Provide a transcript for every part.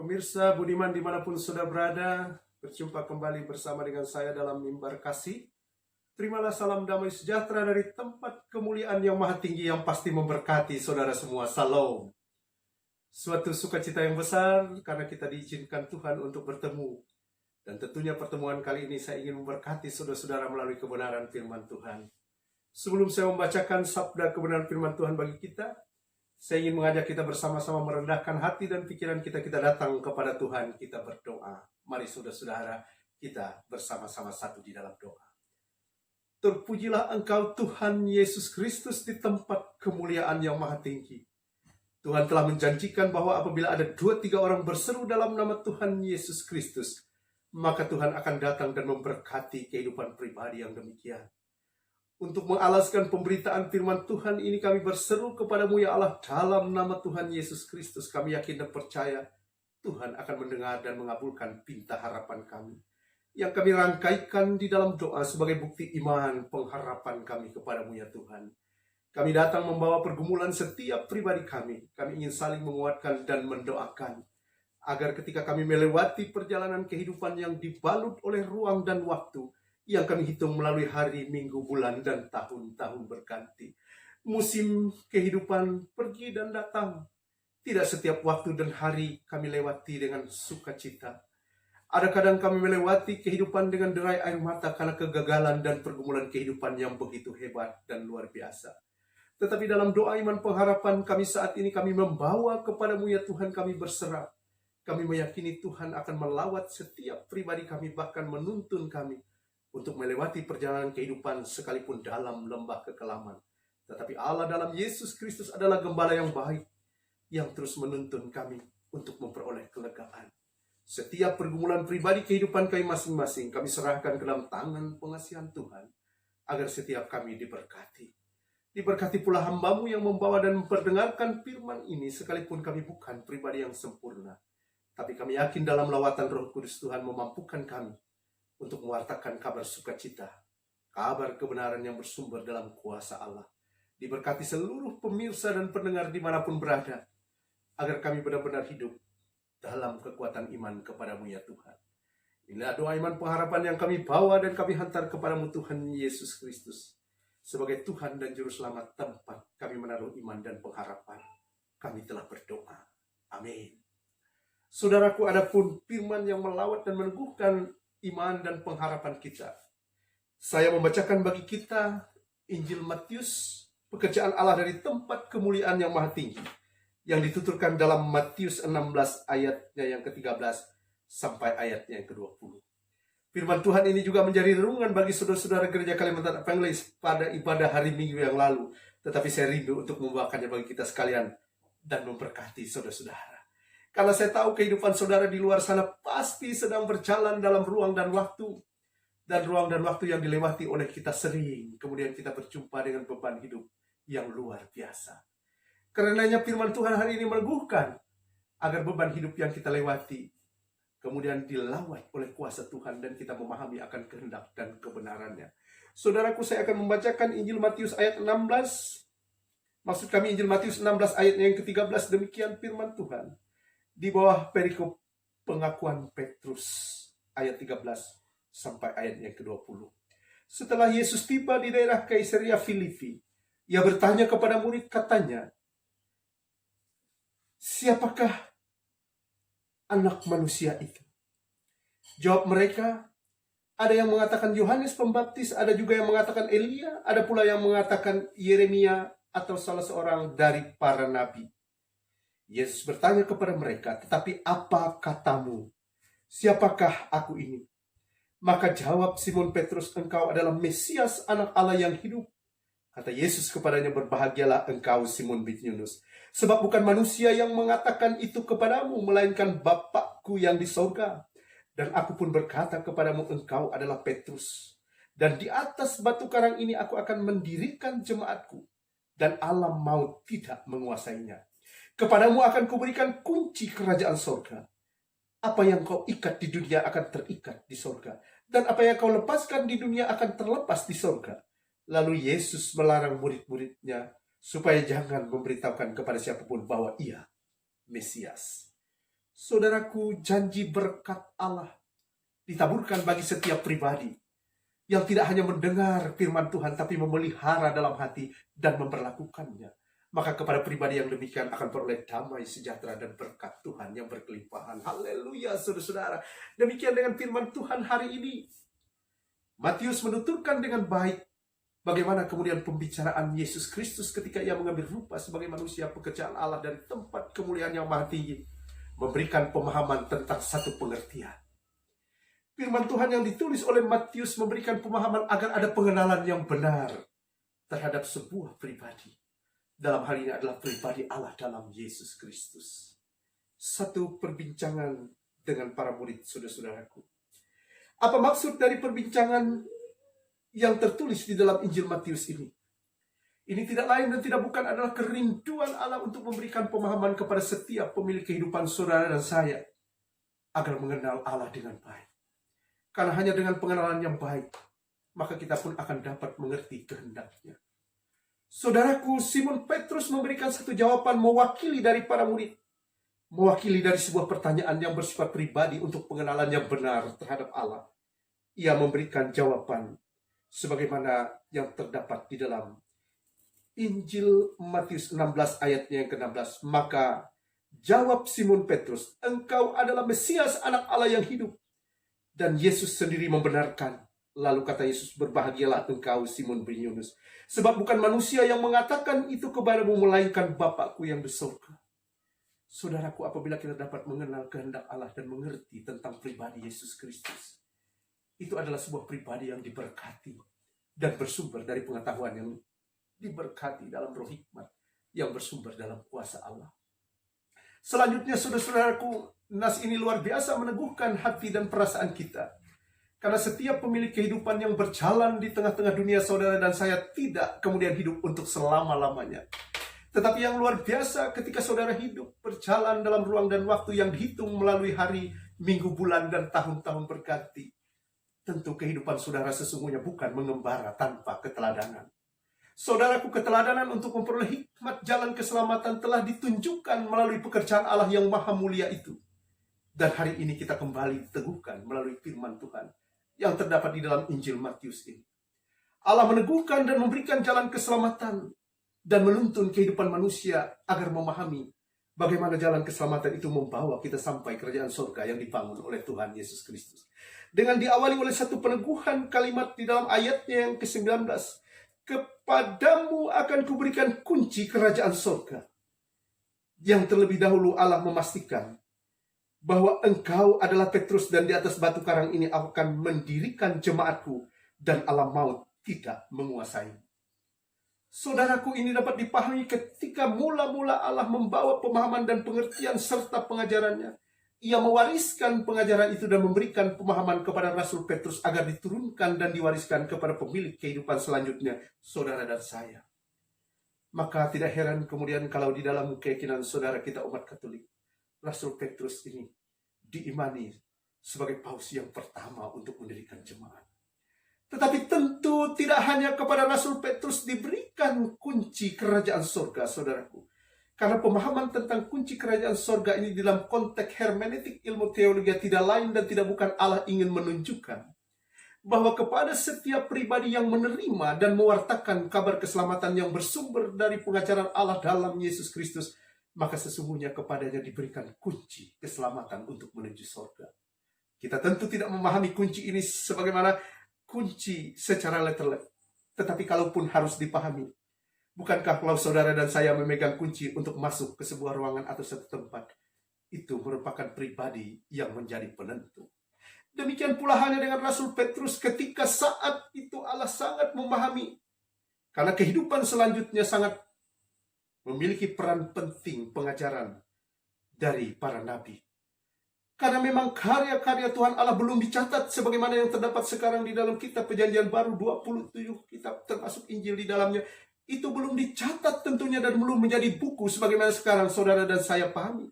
Pemirsa budiman dimanapun sudah berada, berjumpa kembali bersama dengan saya dalam mimbar kasih. Terimalah salam damai sejahtera dari tempat kemuliaan yang maha tinggi yang pasti memberkati saudara semua. Salam. Suatu sukacita yang besar karena kita diizinkan Tuhan untuk bertemu. Dan tentunya pertemuan kali ini saya ingin memberkati saudara-saudara melalui kebenaran firman Tuhan. Sebelum saya membacakan sabda kebenaran firman Tuhan bagi kita, saya ingin mengajak kita bersama-sama merendahkan hati dan pikiran kita datang kepada Tuhan, kita berdoa. Mari saudara-saudara, kita bersama-sama satu di dalam doa. Terpujilah Engkau Tuhan Yesus Kristus di tempat kemuliaan yang maha tinggi. Tuhan telah menjanjikan bahwa apabila ada 2-3 orang berseru dalam nama Tuhan Yesus Kristus, maka Tuhan akan datang dan memberkati kehidupan pribadi yang demikian. Untuk mengalaskan pemberitaan firman Tuhan ini kami berseru kepadamu ya Allah dalam nama Tuhan Yesus Kristus. Kami yakin dan percaya Tuhan akan mendengar dan mengabulkan pinta harapan kami. Yang kami rangkaikan di dalam doa sebagai bukti iman pengharapan kami kepadamu ya Tuhan. Kami datang membawa pergumulan setiap pribadi kami. Kami ingin saling menguatkan dan mendoakan. Agar ketika kami melewati perjalanan kehidupan yang dibalut oleh ruang dan waktu, yang kami hitung melalui hari, minggu, bulan, dan tahun-tahun berganti. Musim kehidupan pergi dan datang. Tidak setiap waktu dan hari kami lewati dengan sukacita. Ada kadang kami melewati kehidupan dengan derai air mata karena kegagalan dan pergumulan kehidupan yang begitu hebat dan luar biasa. Tetapi dalam doa iman pengharapan kami saat ini kami membawa kepadamu ya Tuhan, kami berserah. Kami meyakini Tuhan akan melawat setiap pribadi kami, bahkan menuntun kami untuk melewati perjalanan kehidupan sekalipun dalam lembah kekelaman. Tetapi Allah dalam Yesus Kristus adalah gembala yang baik, yang terus menuntun kami untuk memperoleh kelegaan. Setiap pergumulan pribadi kehidupan kami masing-masing, kami serahkan ke dalam tangan pengasihan Tuhan, agar setiap kami diberkati. Diberkati pula hamba-Mu yang membawa dan memperdengarkan firman ini, sekalipun kami bukan pribadi yang sempurna. Tapi kami yakin dalam lawatan Roh Kudus Tuhan memampukan kami untuk mewartakan kabar sukacita, kabar kebenaran yang bersumber dalam kuasa Allah. Diberkati seluruh pemirsa dan pendengar dimanapun berada, agar kami benar-benar hidup dalam kekuatan iman kepadamu ya Tuhan. Inilah doa iman pengharapan yang kami bawa dan kami hantar kepadamu Tuhan Yesus Kristus. Sebagai Tuhan dan Juru Selamat tempat kami menaruh iman dan pengharapan, kami telah berdoa. Amin. Saudaraku, adapun firman yang melawat dan meneguhkan iman dan pengharapan kita, saya membacakan bagi kita Injil Matius, pekerjaan Allah dari tempat kemuliaan yang maha tinggi, yang dituturkan dalam Matius 16 ayatnya yang ke-13 sampai ayatnya yang ke-20. Firman Tuhan ini juga menjadi renungan bagi saudara-saudara gereja Kalimantan Evangelis pada ibadah hari Minggu yang lalu. Tetapi saya rindu untuk membawakannya bagi kita sekalian dan memberkati saudara-saudara. Karena saya tahu kehidupan saudara di luar sana pasti sedang berjalan dalam ruang dan waktu. Dan ruang dan waktu yang dilewati oleh kita sering. Kemudian kita berjumpa dengan beban hidup yang luar biasa. Karenanya firman Tuhan hari ini meneguhkan agar beban hidup yang kita lewati kemudian dilawat oleh kuasa Tuhan dan kita memahami akan kehendak dan kebenarannya. Saudaraku, saya akan membacakan Injil Matius ayat 16. Maksud kami Injil Matius 16 ayatnya yang ke-13. Demikian firman Tuhan. Di bawah perikop pengakuan Petrus ayat 13 sampai ayat yang ke-20. Setelah Yesus tiba di daerah Kaisarea Filipi, ia bertanya kepada murid, katanya, "Siapakah anak manusia itu?" Jawab mereka, "Ada yang mengatakan Yohanes Pembaptis, ada juga yang mengatakan Elia, ada pula yang mengatakan Yeremia atau salah seorang dari para nabi." Yesus bertanya kepada mereka, "Tetapi apa katamu? Siapakah aku ini?" Maka jawab Simon Petrus, "Engkau adalah Mesias, anak Allah yang hidup." Kata Yesus kepadanya, "Berbahagialah engkau Simon bin Yunus, sebab bukan manusia yang mengatakan itu kepadamu, melainkan Bapa-Ku yang di sorga. Dan aku pun berkata kepadamu, engkau adalah Petrus. Dan di atas batu karang ini aku akan mendirikan jemaatku, dan alam maut tidak menguasainya. Kepadamu akan kuberikan kunci kerajaan sorga. Apa yang kau ikat di dunia akan terikat di sorga, dan apa yang kau lepaskan di dunia akan terlepas di sorga." Lalu Yesus melarang murid-muridnya supaya jangan memberitahukan kepada siapapun bahwa ia Mesias. Saudaraku, janji berkat Allah ditaburkan bagi setiap pribadi yang tidak hanya mendengar firman Tuhan, tapi memelihara dalam hati dan memperlakukannya. Maka kepada pribadi yang demikian akan beroleh damai, sejahtera, dan berkat Tuhan yang berkelimpahan. Haleluya, saudara-saudara. Demikian dengan firman Tuhan hari ini. Matius menuturkan dengan baik bagaimana kemudian pembicaraan Yesus Kristus ketika ia mengambil rupa sebagai manusia pekerjaan Allah dari tempat kemuliaan yang maha tinggi, memberikan pemahaman tentang satu pengertian. Firman Tuhan yang ditulis oleh Matius memberikan pemahaman agar ada pengenalan yang benar terhadap sebuah pribadi. Dalam hal ini adalah pribadi Allah dalam Yesus Kristus. Satu perbincangan dengan para murid, saudara-saudaraku. Apa maksud dari perbincangan yang tertulis di dalam Injil Matius ini? Ini tidak lain dan tidak bukan adalah kerinduan Allah untuk memberikan pemahaman kepada setiap pemilik kehidupan saudara dan saya agar mengenal Allah dengan baik. Karena hanya dengan pengenalan yang baik, maka kita pun akan dapat mengerti kehendaknya. Saudaraku, Simon Petrus memberikan satu jawaban mewakili dari para murid. Mewakili dari sebuah pertanyaan yang bersifat pribadi untuk pengenalan yang benar terhadap Allah. Ia memberikan jawaban sebagaimana yang terdapat di dalam Injil Matius 16 ayatnya yang ke-16. Maka jawab Simon Petrus, "Engkau adalah Mesias, anak Allah yang hidup." Dan Yesus sendiri membenarkan. Lalu kata Yesus, "Berbahagialah engkau Simon bin Yunus, sebab bukan manusia yang mengatakan itu kepadamu, melainkan Bapakku yang di surga." Saudaraku, apabila kita dapat mengenal kehendak Allah dan mengerti tentang pribadi Yesus Kristus, itu adalah sebuah pribadi yang diberkati dan bersumber dari pengetahuan yang diberkati dalam roh hikmat yang bersumber dalam kuasa Allah. Selanjutnya, saudara-saudaraku, nas ini luar biasa meneguhkan hati dan perasaan kita. Karena setiap pemilik kehidupan yang berjalan di tengah-tengah dunia saudara dan saya tidak kemudian hidup untuk selama-lamanya. Tetapi yang luar biasa ketika saudara hidup berjalan dalam ruang dan waktu yang dihitung melalui hari, minggu, bulan, dan tahun-tahun berganti. Tentu kehidupan saudara sesungguhnya bukan mengembara tanpa keteladanan. Saudaraku, keteladanan untuk memperoleh hikmat jalan keselamatan telah ditunjukkan melalui pekerjaan Allah yang maha mulia itu. Dan hari ini kita kembali diteguhkan melalui firman Tuhan yang terdapat di dalam Injil Matius ini. Allah meneguhkan dan memberikan jalan keselamatan dan menuntun kehidupan manusia agar memahami bagaimana jalan keselamatan itu membawa kita sampai kerajaan surga yang dibangun oleh Tuhan Yesus Kristus. Dengan diawali oleh satu peneguhan kalimat di dalam ayatnya yang ke-19. "Kepadamu akan kuberikan kunci kerajaan surga." Yang terlebih dahulu Allah memastikan bahwa engkau adalah Petrus dan di atas batu karang ini akan mendirikan jemaatku dan alam maut tidak menguasai. Saudaraku, ini dapat dipahami ketika mula-mula Allah membawa pemahaman dan pengertian serta pengajarannya. Ia mewariskan pengajaran itu dan memberikan pemahaman kepada Rasul Petrus agar diturunkan dan diwariskan kepada pemilik kehidupan selanjutnya, saudara dan saya. Maka tidak heran kemudian kalau di dalam keyakinan saudara kita umat Katolik, Rasul Petrus ini diimani sebagai paus yang pertama untuk mendirikan jemaat. Tetapi tentu tidak hanya kepada Rasul Petrus diberikan kunci kerajaan surga, saudaraku. Karena pemahaman tentang kunci kerajaan surga ini dalam konteks hermeneutik ilmu teologi tidak lain dan tidak bukan Allah ingin menunjukkan bahwa kepada setiap pribadi yang menerima dan mewartakan kabar keselamatan yang bersumber dari pengajaran Allah dalam Yesus Kristus, maka sesungguhnya kepadanya diberikan kunci keselamatan untuk menuju surga. Kita tentu tidak memahami kunci ini sebagaimana kunci secara letterlek. Tetapi kalaupun harus dipahami, bukankah kalau saudara dan saya memegang kunci untuk masuk ke sebuah ruangan atau satu tempat, itu merupakan pribadi yang menjadi penentu. Demikian pula halnya dengan Rasul Petrus ketika saat itu Allah sangat memahami. Karena kehidupan selanjutnya sangat memiliki peran penting pengajaran dari para nabi. Karena memang karya-karya Tuhan Allah belum dicatat sebagaimana yang terdapat sekarang di dalam kitab Perjanjian Baru 27 kitab termasuk Injil di dalamnya. Itu belum dicatat tentunya dan belum menjadi buku sebagaimana sekarang saudara dan saya pahami.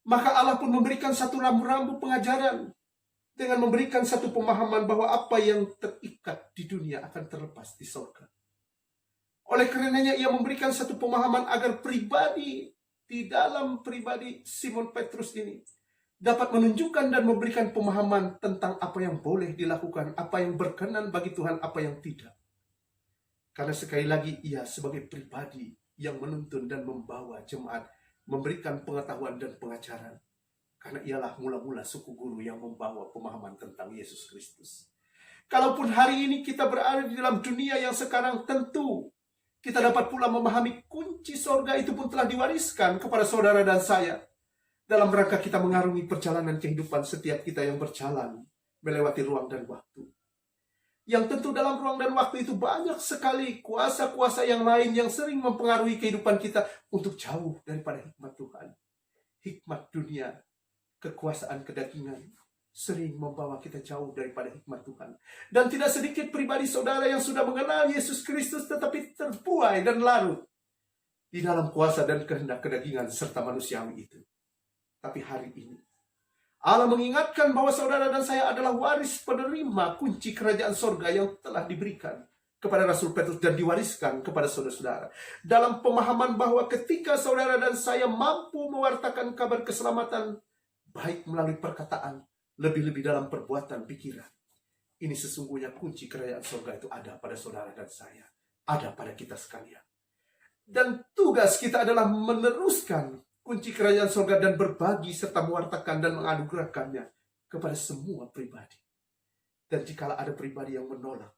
Maka Allah pun memberikan satu rambu-rambu pengajaran dengan memberikan satu pemahaman bahwa apa yang terikat di dunia akan terlepas di surga. Oleh karenanya ia memberikan satu pemahaman agar pribadi di dalam pribadi Simon Petrus ini dapat menunjukkan dan memberikan pemahaman tentang apa yang boleh dilakukan, apa yang berkenan bagi Tuhan, apa yang tidak. Karena sekali lagi ia sebagai pribadi yang menuntun dan membawa jemaat, memberikan pengetahuan dan pengajaran. Karena ialah mula-mula suku guru yang membawa pemahaman tentang Yesus Kristus. Kalaupun hari ini kita berada di dalam dunia yang sekarang, tentu kita dapat pula memahami kunci sorga itu pun telah diwariskan kepada saudara dan saya. Dalam rangka kita mengarungi perjalanan kehidupan setiap kita yang berjalan melewati ruang dan waktu. Yang tentu dalam ruang dan waktu itu banyak sekali kuasa-kuasa yang lain yang sering mempengaruhi kehidupan kita untuk jauh daripada hikmat Tuhan. Hikmat dunia, kekuasaan kedagingan sering membawa kita jauh daripada hikmat Tuhan. Dan tidak sedikit pribadi saudara yang sudah mengenal Yesus Kristus tetapi terbuai dan larut di dalam kuasa dan kehendak kedagingan serta manusiawi itu. Tapi hari ini Allah mengingatkan bahwa saudara dan saya adalah waris penerima kunci kerajaan sorga yang telah diberikan kepada Rasul Petrus dan diwariskan kepada saudara-saudara. Dalam pemahaman bahwa ketika saudara dan saya mampu mewartakan kabar keselamatan, baik melalui perkataan, lebih-lebih dalam perbuatan pikiran, ini sesungguhnya kunci kerajaan sorga itu ada pada saudara dan saya, ada pada kita sekalian. Dan tugas kita adalah meneruskan kunci kerajaan sorga dan berbagi serta mewartakan dan menganugerahkannya kepada semua pribadi. Dan jikalau ada pribadi yang menolak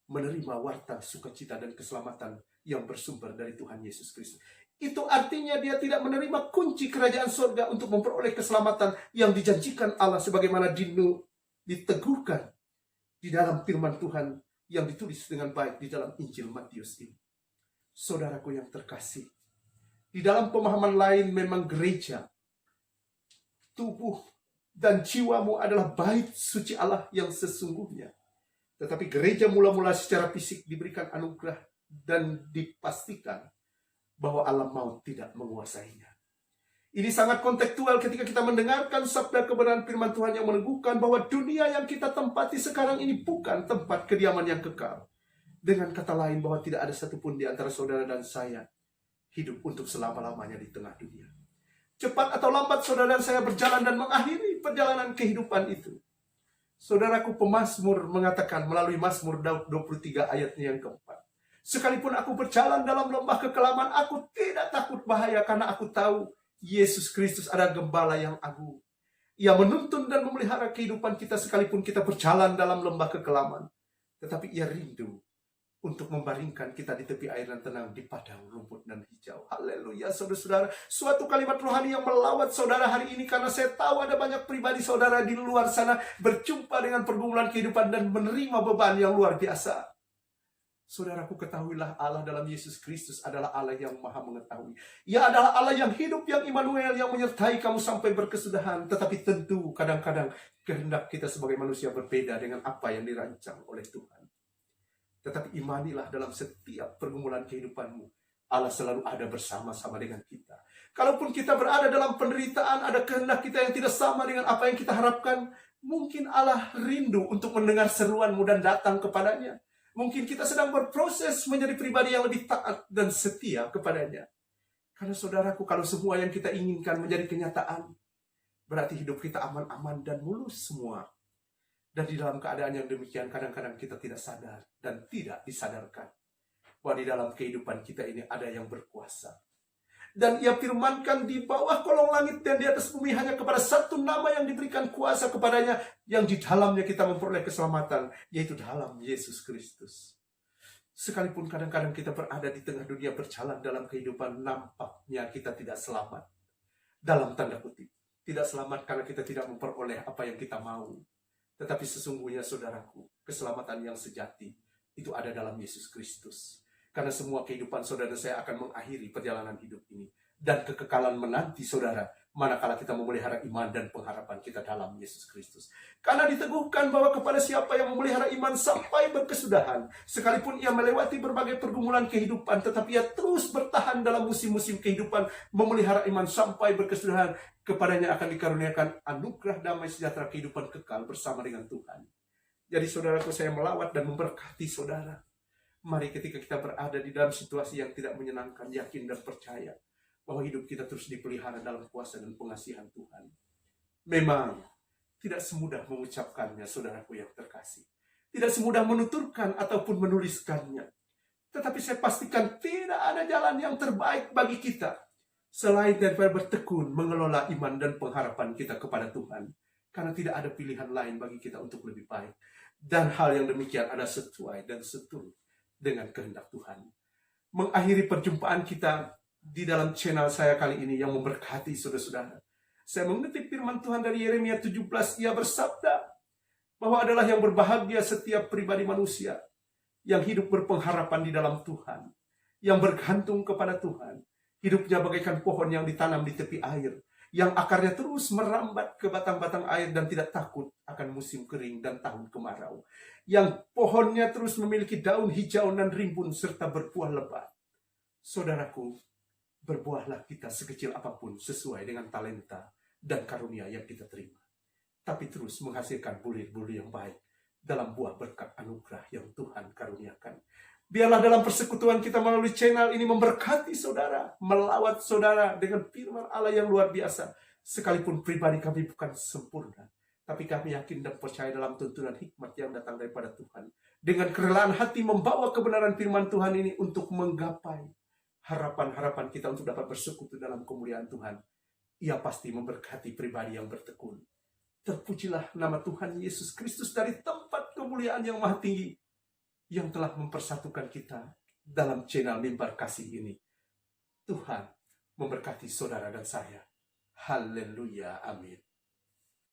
menerima warta sukacita dan keselamatan yang bersumber dari Tuhan Yesus Kristus, itu artinya dia tidak menerima kunci kerajaan sorga untuk memperoleh keselamatan yang dijanjikan Allah sebagaimana diteguhkan di dalam firman Tuhan yang ditulis dengan baik di dalam Injil Matius ini. Saudaraku yang terkasih, di dalam pemahaman lain memang gereja, tubuh dan jiwamu adalah bait suci Allah yang sesungguhnya. Tetapi gereja mula-mula secara fisik diberikan anugerah dan dipastikan bahwa alam maut tidak menguasainya. Ini sangat kontekstual ketika kita mendengarkan sabda kebenaran firman Tuhan yang meneguhkan bahwa dunia yang kita tempati sekarang ini bukan tempat kediaman yang kekal. Dengan kata lain bahwa tidak ada satupun di antara saudara dan saya hidup untuk selama-lamanya di tengah dunia. Cepat atau lambat saudara dan saya berjalan dan mengakhiri perjalanan kehidupan itu. Saudaraku pemazmur mengatakan melalui Mazmur Daud 23 ayatnya yang keempat. Sekalipun aku berjalan dalam lembah kekelaman, aku tidak takut bahaya karena aku tahu Yesus Kristus adalah gembala yang agung. Ia menuntun dan memelihara kehidupan kita sekalipun kita berjalan dalam lembah kekelaman. Tetapi ia rindu untuk membaringkan kita di tepi air yang tenang di padang rumput dan hijau. Haleluya saudara-saudara. Suatu kalimat rohani yang melawat saudara hari ini, karena saya tahu ada banyak pribadi saudara di luar sana berjumpa dengan pergumulan kehidupan dan menerima beban yang luar biasa. Saudaraku, ketahuilah Allah dalam Yesus Kristus adalah Allah yang maha mengetahui. Ia adalah Allah yang hidup, yang Immanuel, yang menyertai kamu sampai berkesudahan. Tetapi tentu kadang-kadang kehendak kita sebagai manusia berbeda dengan apa yang dirancang oleh Tuhan. Tetapi imanilah dalam setiap pergumulan kehidupanmu, Allah selalu ada bersama-sama dengan kita. Kalaupun kita berada dalam penderitaan, ada kehendak kita yang tidak sama dengan apa yang kita harapkan, mungkin Allah rindu untuk mendengar seruanmu dan datang kepadanya. Mungkin kita sedang berproses menjadi pribadi yang lebih taat dan setia kepadanya. Karena saudaraku, kalau semua yang kita inginkan menjadi kenyataan, berarti hidup kita aman-aman dan mulus semua. Dan di dalam keadaan yang demikian, kadang-kadang kita tidak sadar dan tidak disadarkan bahwa di dalam kehidupan kita ini ada yang berkuasa. Dan ia firmankan di bawah kolong langit dan di atas bumi hanya kepada satu nama yang diberikan kuasa kepadanya, yang di dalamnya kita memperoleh keselamatan, yaitu dalam Yesus Kristus. Sekalipun kadang-kadang kita berada di tengah dunia berjalan dalam kehidupan, nampaknya kita tidak selamat. Dalam tanda kutip, tidak selamat karena kita tidak memperoleh apa yang kita mau. Tetapi sesungguhnya saudaraku, keselamatan yang sejati itu ada dalam Yesus Kristus. Karena semua kehidupan saudara saya akan mengakhiri perjalanan hidup ini. Dan kekekalan menanti saudara, manakala kita memelihara iman dan pengharapan kita dalam Yesus Kristus. Karena diteguhkan bahwa kepada siapa yang memelihara iman sampai berkesudahan, sekalipun ia melewati berbagai pergumulan kehidupan, tetapi ia terus bertahan dalam musim-musim kehidupan, memelihara iman sampai berkesudahan, kepadanya akan dikaruniakan anugerah damai sejahtera kehidupan kekal bersama dengan Tuhan. Jadi saudaraku, saya melawat dan memberkati saudara. Mari ketika kita berada di dalam situasi yang tidak menyenangkan, yakin dan percaya bahwa hidup kita terus dipelihara dalam kuasa dan pengasihan Tuhan. Memang tidak semudah mengucapkannya, saudaraku yang terkasih. Tidak semudah menuturkan ataupun menuliskannya. Tetapi saya pastikan tidak ada jalan yang terbaik bagi kita selain daripada bertekun mengelola iman dan pengharapan kita kepada Tuhan. Karena tidak ada pilihan lain bagi kita untuk lebih baik. Dan hal yang demikian ada sesuai dan seturut dengan kehendak Tuhan. Mengakhiri perjumpaan kita di dalam channel saya kali ini yang memberkati saudara-saudara. Saya mengutip firman Tuhan dari Yeremia 17, ia bersabda bahwa adalah yang berbahagia setiap pribadi manusia yang hidup berpengharapan di dalam Tuhan, yang bergantung kepada Tuhan. Hidupnya bagaikan pohon yang ditanam di tepi air, yang akarnya terus merambat ke batang-batang air dan tidak takut akan musim kering dan tahun kemarau. Yang pohonnya terus memiliki daun hijau dan rimbun serta berbuah lebat. Saudaraku, berbuahlah kita sekecil apapun sesuai dengan talenta dan karunia yang kita terima. Tapi terus menghasilkan bulir-bulir yang baik dalam buah berkat anugerah yang Tuhan karuniakan. Biarlah dalam persekutuan kita melalui channel ini memberkati saudara, melawat saudara dengan firman Allah yang luar biasa. Sekalipun pribadi kami bukan sempurna, tapi kami yakin dan percaya dalam tuntunan hikmat yang datang daripada Tuhan. Dengan kerelaan hati membawa kebenaran firman Tuhan ini untuk menggapai harapan-harapan kita untuk dapat bersekutu dalam kemuliaan Tuhan. Ia pasti memberkati pribadi yang bertekun. Terpujilah nama Tuhan Yesus Kristus dari tempat kemuliaan yang maha tinggi, yang telah mempersatukan kita dalam channel Mimbar Kasih ini. Tuhan memberkati saudara dan saya. Haleluya, amin.